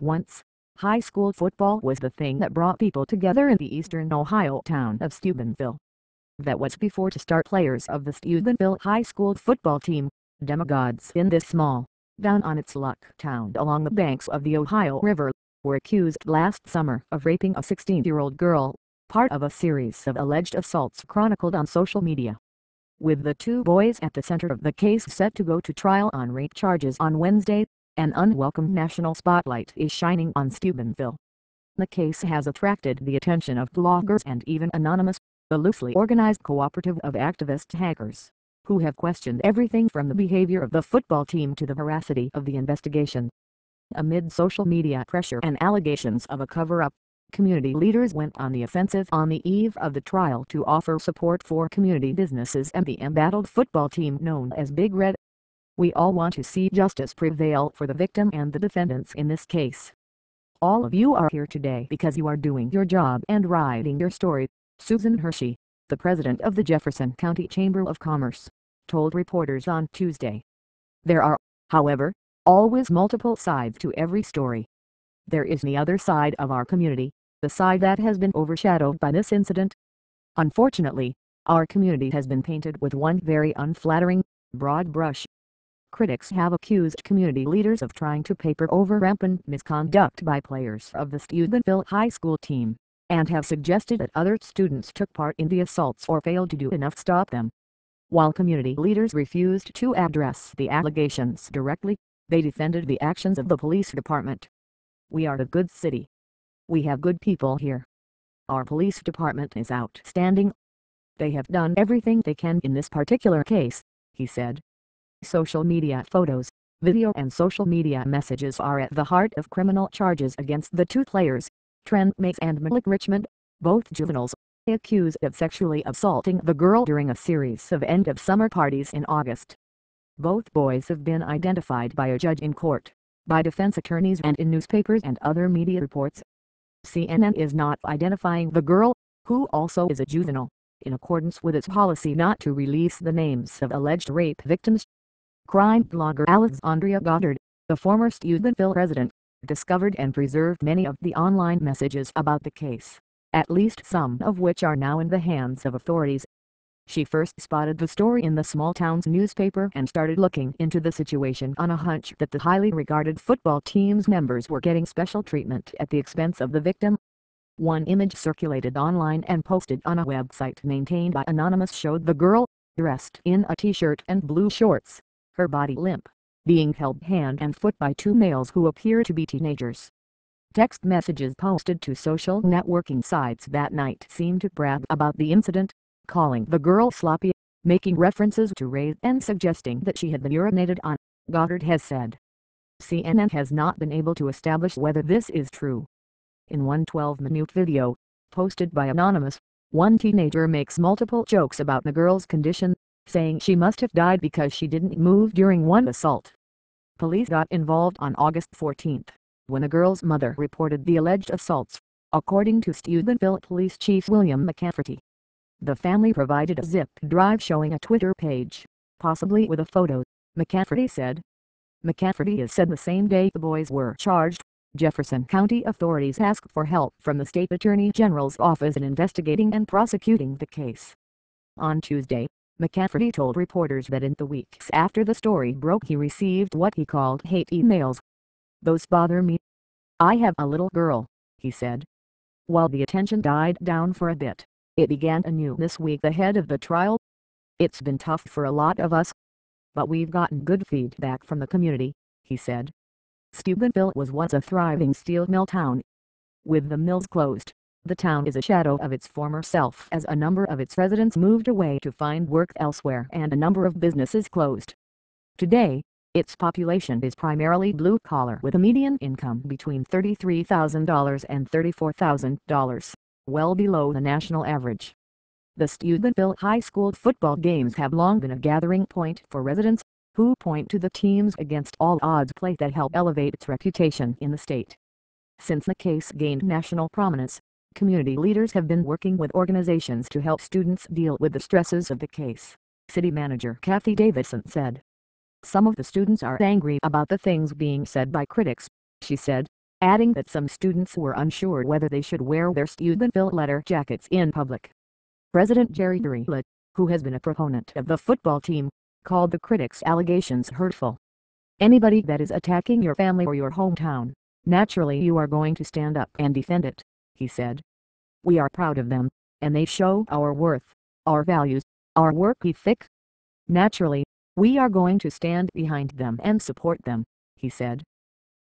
Once, high school football was the thing that brought people together in the eastern Ohio town of Steubenville. That was before the star players of the Steubenville High School football team, demigods in this small, down-on-its-luck town along the banks of the Ohio River, were accused last summer of raping a 16-year-old girl, part of a series of alleged assaults chronicled on social media. With the two boys at the center of the case set to go to trial on rape charges on Wednesday, an unwelcome national spotlight is shining on Steubenville. The case has attracted the attention of bloggers and even Anonymous, a loosely organized cooperative of activist hackers, who have questioned everything from the behavior of the football team to the veracity of the investigation. Amid social media pressure and allegations of a cover-up, community leaders went on the offensive on the eve of the trial to offer support for community businesses and the embattled football team known as Big Red. "We all want to see justice prevail for the victim and the defendants in this case. All of you are here today because you are doing your job and writing your story," Susan Hershey, the president of the Jefferson County Chamber of Commerce, told reporters on Tuesday. "There are, however, always multiple sides to every story. There is the other side of our community, the side that has been overshadowed by this incident. Unfortunately, our community has been painted with one very unflattering, broad brush. Critics have accused community leaders of trying to paper over rampant misconduct by players of the Steubenville High School team, and have suggested that other students took part in the assaults or failed to do enough to stop them. While community leaders refused to address the allegations directly, they defended the actions of the police department. "We are a good city. We have good people here. Our police department is outstanding. They have done everything they can in this particular case," he said. Social media photos, video and social media messages are at the heart of criminal charges against the two players, Trent Mays and Malik Richmond, both juveniles, accused of sexually assaulting the girl during a series of end-of-summer parties in August. Both boys have been identified by a judge in court, by defense attorneys and in newspapers and other media reports. CNN is not identifying the girl, who also is a juvenile, in accordance with its policy not to release the names of alleged rape victims. Crime blogger Alexandria Goddard, the former Steubenville resident, discovered and preserved many of the online messages about the case, at least some of which are now in the hands of authorities. She first spotted the story in the small town's newspaper and started looking into the situation on a hunch that the highly regarded football team's members were getting special treatment at the expense of the victim. One image circulated online and posted on a website maintained by Anonymous showed the girl, dressed in a t-shirt and blue shorts, her body limp, being held hand and foot by two males who appear to be teenagers. Text messages posted to social networking sites that night seemed to brag about the incident, calling the girl sloppy, making references to rape and suggesting that she had been urinated on, Goddard has said. CNN has not been able to establish whether this is true. In one 12-minute video, posted by Anonymous, one teenager makes multiple jokes about the girl's condition, saying she must have died because she didn't move during one assault. Police got involved on August 14, when the girl's mother reported the alleged assaults, according to Steubenville Police Chief William McCafferty. The family provided a zip drive showing a Twitter page, possibly with a photo, McCafferty said. McCafferty has said the same day the boys were charged, Jefferson County authorities asked for help from the state attorney general's office in investigating and prosecuting the case. On Tuesday, McCafferty told reporters that in the weeks after the story broke he received what he called hate emails. "Those bother me. I have a little girl," he said. While the attention died down for a bit, it began anew this week ahead of the trial. "It's been tough for a lot of us, but we've gotten good feedback from the community," he said. Steubenville was once a thriving steel mill town. With the mills closed, the town is a shadow of its former self as a number of its residents moved away to find work elsewhere and a number of businesses closed. Today, its population is primarily blue-collar with a median income between $33,000 and $34,000, well below the national average. The Steubenville High School football games have long been a gathering point for residents, who point to the team's against-all-odds play that help elevate its reputation in the state. Since the case gained national prominence, community leaders have been working with organizations to help students deal with the stresses of the case, City Manager Kathy Davidson said. "Some of the students are angry about the things being said by critics," she said, adding that some students were unsure whether they should wear their Steubenville letter jackets in public. President Jerry Durrell, who has been a proponent of the football team, called the critics' allegations hurtful. "Anybody that is attacking your family or your hometown, naturally you are going to stand up and defend it," he said. "We are proud of them, and they show our worth, our values, our work ethic. Naturally, we are going to stand behind them and support them," he said.